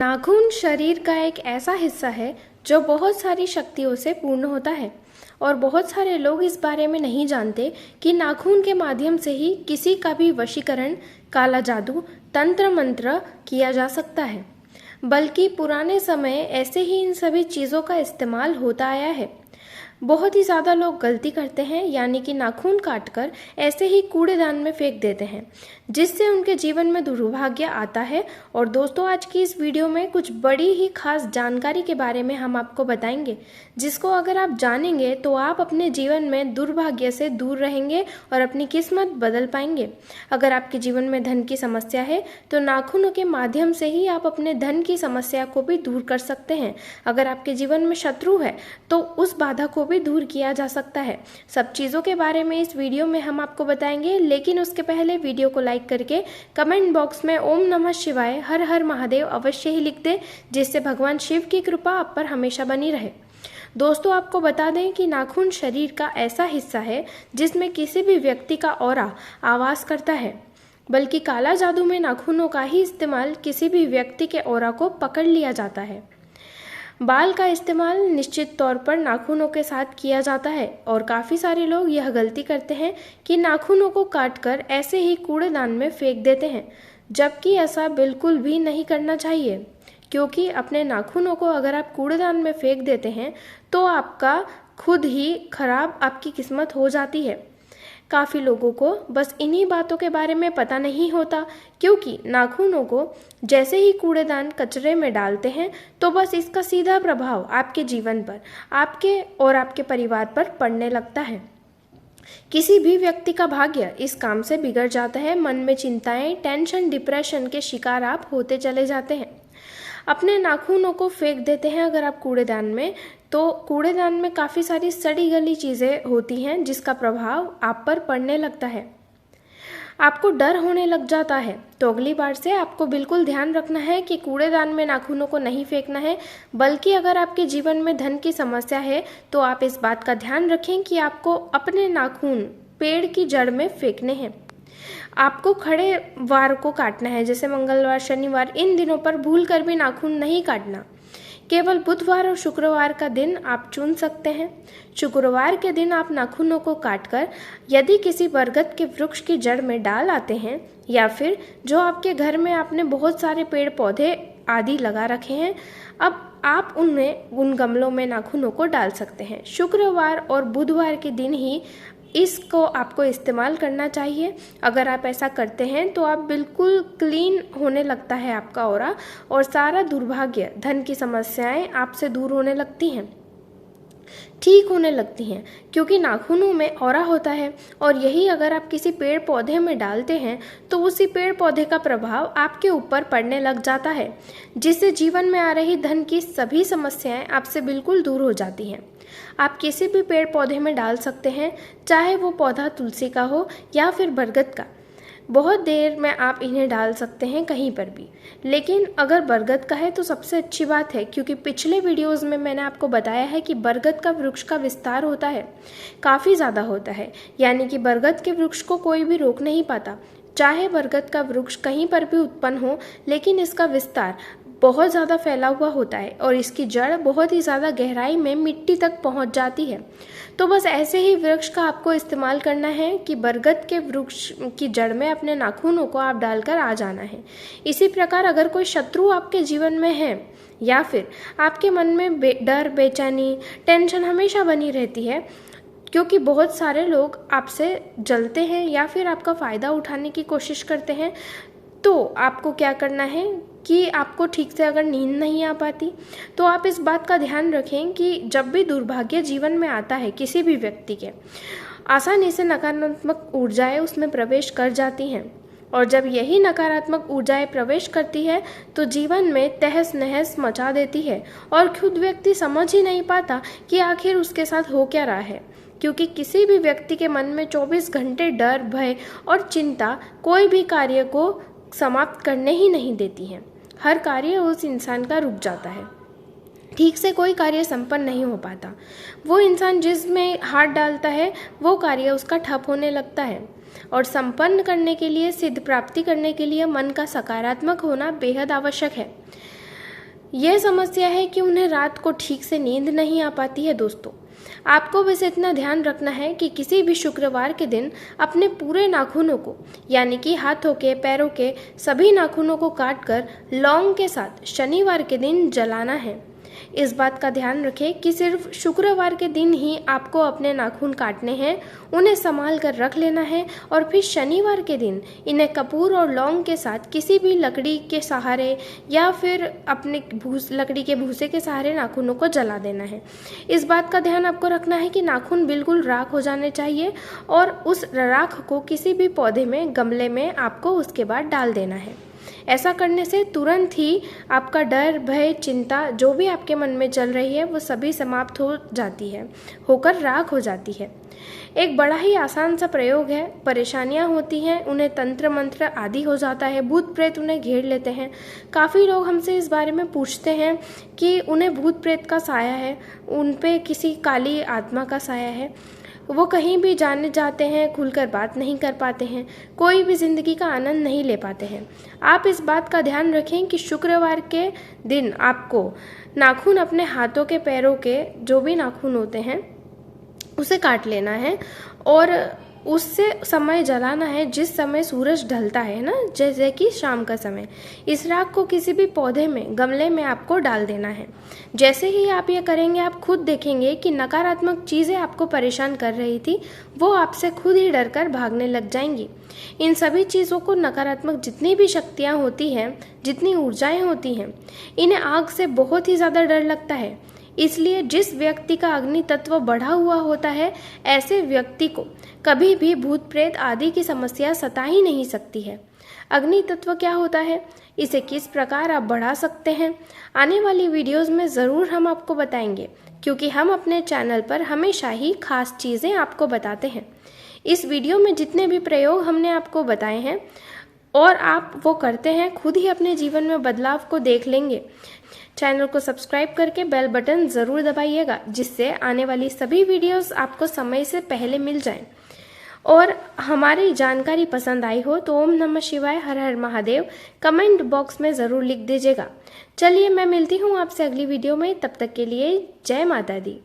नाखून शरीर का एक ऐसा हिस्सा है जो बहुत सारी शक्तियों से पूर्ण होता है और बहुत सारे लोग इस बारे में नहीं जानते कि नाखून के माध्यम से ही किसी का भी वशीकरण, काला जादू, तंत्र मंत्र किया जा सकता है। बल्कि पुराने समय ऐसे ही इन सभी चीज़ों का इस्तेमाल होता आया है। बहुत ही ज़्यादा लोग गलती करते हैं, यानी कि नाखून काटकर ऐसे ही कूड़ेदान में फेंक देते हैं, जिससे उनके जीवन में दुर्भाग्य आता है। और दोस्तों, आज की इस वीडियो में कुछ बड़ी ही खास जानकारी के बारे में हम आपको बताएंगे, जिसको अगर आप जानेंगे तो आप अपने जीवन में दुर्भाग्य से दूर रहेंगे और अपनी किस्मत बदल पाएंगे। अगर आपके जीवन में धन की समस्या है तो नाखूनों के माध्यम से ही आप अपने धन की समस्या को भी दूर कर सकते हैं। अगर आपके जीवन में शत्रु है तो उस बाधा को भी दूर किया जा सकता है। सब चीज़ों के बारे में इस वीडियो में हम आपको बताएंगे, लेकिन उसके पहले वीडियो को लाइक करके कमेंट बॉक्स में ओम नमः शिवाय, हर हर महादेव अवश्य ही लिख दें, जिससे भगवान शिव की कृपा आप पर हमेशा बनी रहे। दोस्तों, आपको बता दें कि नाखून शरीर का ऐसा हिस्सा है जिसमें किसी भी व्यक्ति का ऑरा आवाज करता है। बल्कि काला जादू में नाखूनों का ही इस्तेमाल किसी भी व्यक्ति के ऑरा को पकड़ लिया जाता है। बाल का इस्तेमाल निश्चित तौर पर नाखूनों के साथ किया जाता है और काफ़ी सारे लोग यह गलती करते हैं कि नाखूनों को काटकर ऐसे ही कूड़ेदान में फेंक देते हैं, जबकि ऐसा बिल्कुल भी नहीं करना चाहिए। क्योंकि अपने नाखूनों को अगर आप कूड़ेदान में फेंक देते हैं तो आपका खुद ही खराब आपकी किस्मत हो जाती है। काफ़ी लोगों को बस इन्हीं बातों के बारे में पता नहीं होता, क्योंकि नाखूनों को जैसे ही कूड़ेदान कचरे में डालते हैं तो बस इसका सीधा प्रभाव आपके जीवन पर, आपके और आपके परिवार पर पड़ने लगता है। किसी भी व्यक्ति का भाग्य इस काम से बिगड़ जाता है। मन में चिंताएं, टेंशन, डिप्रेशन के शिकार आप होते चले जाते हैं। अपने नाखूनों को फेंक देते हैं अगर आप कूड़ेदान में, तो कूड़ेदान में काफ़ी सारी सड़ी गली चीज़ें होती हैं जिसका प्रभाव आप पर पड़ने लगता है। आपको डर होने लग जाता है, तो अगली बार से आपको बिल्कुल ध्यान रखना है कि कूड़ेदान में नाखूनों को नहीं फेंकना है। बल्कि अगर आपके जीवन में धन की समस्या है तो आप इस बात का ध्यान रखें कि आपको अपने नाखून पेड़ की जड़ में फेंकने हैं। आपको खड़े वार को काटना है, जैसे मंगलवार, शनिवार, इन दिनों पर भूल कर भी नाखून नहीं काटना। केवल बुधवार और शुक्रवार का दिन आप चुन सकते हैं। शुक्रवार के दिन आप नाखूनों को काटकर यदि किसी बरगद के वृक्ष की जड़ में डाल आते हैं, या फिर जो आपके घर में आपने बहुत सारे पेड़ पौधे आदि लगा रखे हैं, अब आप उनमें उन गमलों में नाखूनों को डाल सकते हैं। शुक्रवार और बुधवार के दिन ही इसको आपको इस्तेमाल करना चाहिए। अगर आप ऐसा करते हैं तो आप बिल्कुल क्लीन होने लगता है आपका ऑरा, और सारा दुर्भाग्य, धन की समस्याएं आपसे दूर होने लगती हैं, ठीक होने लगती हैं। क्योंकि नाखूनों में ऑरा होता है, और यही अगर आप किसी पेड़ पौधे में डालते हैं तो उसी पेड़ पौधे का प्रभाव आपके ऊपर पड़ने लग जाता है, जिससे जीवन में आ रही धन की सभी समस्याएं आपसे बिल्कुल दूर हो जाती हैं। आप किसी भी पेड़ पौधे में डाल सकते हैं, चाहे वो पौधा तुलसी का हो या फिर बरगद का। बहुत देर में आप इन्हें डाल सकते हैं कहीं पर भी, लेकिन अगर बरगद का है तो सबसे अच्छी बात है, क्योंकि पिछले वीडियोस में मैंने आपको बताया है कि बरगद का वृक्ष का विस्तार होता है, काफ़ी ज़्यादा होता है। यानी कि बरगद के वृक्ष को कोई भी रोक नहीं पाता, चाहे बरगद का वृक्ष कहीं पर भी उत्पन्न हो, लेकिन इसका विस्तार बहुत ज़्यादा फैला हुआ होता है और इसकी जड़ बहुत ही ज़्यादा गहराई में मिट्टी तक पहुंच जाती है। तो बस ऐसे ही वृक्ष का आपको इस्तेमाल करना है कि बरगद के वृक्ष की जड़ में अपने नाखूनों को आप डालकर आ जाना है। इसी प्रकार अगर कोई शत्रु आपके जीवन में है, या फिर आपके मन में डर, बेचैनी, टेंशन हमेशा बनी रहती है, क्योंकि बहुत सारे लोग आपसे जलते हैं या फिर आपका फ़ायदा उठाने की कोशिश करते हैं, तो आपको क्या करना है कि आपको ठीक से अगर नींद नहीं आ पाती तो आप इस बात का ध्यान रखें कि जब भी दुर्भाग्य जीवन में आता है किसी भी व्यक्ति के, आसानी से नकारात्मक ऊर्जाएं उसमें प्रवेश कर जाती हैं। और जब यही नकारात्मक ऊर्जाएं प्रवेश करती है तो जीवन में तहस नहस मचा देती है, और खुद व्यक्ति समझ ही नहीं पाता कि आखिर उसके साथ हो क्या रहा है। क्योंकि किसी भी व्यक्ति के मन में 24 घंटे डर, भय और चिंता कोई भी कार्य को समाप्त करने ही नहीं देती हैं। हर कार्य उस इंसान का रुक जाता है, ठीक से कोई कार्य संपन्न नहीं हो पाता। वो इंसान जिसमें हाथ डालता है वो कार्य उसका ठप होने लगता है। और संपन्न करने के लिए, सिद्ध प्राप्ति करने के लिए मन का सकारात्मक होना बेहद आवश्यक है। ये समस्या है कि उन्हें रात को ठीक से नींद नहीं आ पाती है दोस्तों। आपको बस इतना ध्यान रखना है कि किसी भी शुक्रवार के दिन अपने पूरे नाखूनों को, यानी कि हाथों के, पैरों के सभी नाखूनों को काटकर लौंग के साथ शनिवार के दिन जलाना है। इस बात का ध्यान रखें कि सिर्फ शुक्रवार के दिन ही आपको अपने नाखून काटने हैं, उन्हें संभाल कर रख लेना है और फिर शनिवार के दिन इन्हें कपूर और लौंग के साथ किसी भी लकड़ी के सहारे या फिर अपने लकड़ी के भूसे के सहारे नाखूनों को जला देना है। इस बात का ध्यान आपको रखना है कि नाखून बिल्कुल राख हो जाने चाहिए और उस राख को किसी भी पौधे में, गमले में आपको उसके बाद डाल देना है। ऐसा करने से तुरंत ही आपका डर, भय, चिंता जो भी आपके मन में चल रही है वो सभी समाप्त हो जाती है, होकर राख हो जाती है। एक बड़ा ही आसान सा प्रयोग है। परेशानियां होती हैं, उन्हें तंत्र मंत्र आदि हो जाता है, भूत प्रेत उन्हें घेर लेते हैं। काफ़ी लोग हमसे इस बारे में पूछते हैं कि उन्हें भूत प्रेत का साया है, उन पे किसी काली आत्मा का साया है, वो कहीं भी जाने जाते हैं, खुलकर बात नहीं कर पाते हैं, कोई भी ज़िंदगी का आनंद नहीं ले पाते हैं। आप इस बात का ध्यान रखें कि शुक्रवार के दिन आपको नाखून अपने हाथों के, पैरों के जो भी नाखून होते हैं उसे काट लेना है और उससे समय जलाना है जिस समय सूरज ढलता है ना, जैसे कि शाम का समय। इस राख को किसी भी पौधे में, गमले में आपको डाल देना है। जैसे ही आप ये करेंगे आप खुद देखेंगे कि नकारात्मक चीज़ें आपको परेशान कर रही थी वो आपसे खुद ही डरकर भागने लग जाएंगी। इन सभी चीज़ों को, नकारात्मक जितनी भी शक्तियाँ होती हैं, जितनी ऊर्जाएँ होती हैं, इन्हें आग से बहुत ही ज़्यादा डर लगता है। इसलिए जिस व्यक्ति का अग्नि तत्व बढ़ा हुआ होता है, ऐसे व्यक्ति को कभी भी भूत प्रेत आदि की समस्या सता ही नहीं सकती है। अग्नि तत्व क्या होता है, इसे किस प्रकार आप बढ़ा सकते हैं, आने वाली वीडियोस में ज़रूर हम आपको बताएंगे, क्योंकि हम अपने चैनल पर हमेशा ही खास चीज़ें आपको बताते हैं। इस वीडियो में जितने भी प्रयोग हमने आपको बताए हैं और आप वो करते हैं, खुद ही अपने जीवन में बदलाव को देख लेंगे। चैनल को सब्सक्राइब करके बेल बटन ज़रूर दबाइएगा, जिससे आने वाली सभी वीडियोस आपको समय से पहले मिल जाएं। और हमारी जानकारी पसंद आई हो तो ओम नमः शिवाय, हर हर महादेव कमेंट बॉक्स में ज़रूर लिख दीजिएगा। चलिए, मैं मिलती हूँ आपसे अगली वीडियो में। तब तक के लिए जय माता दी।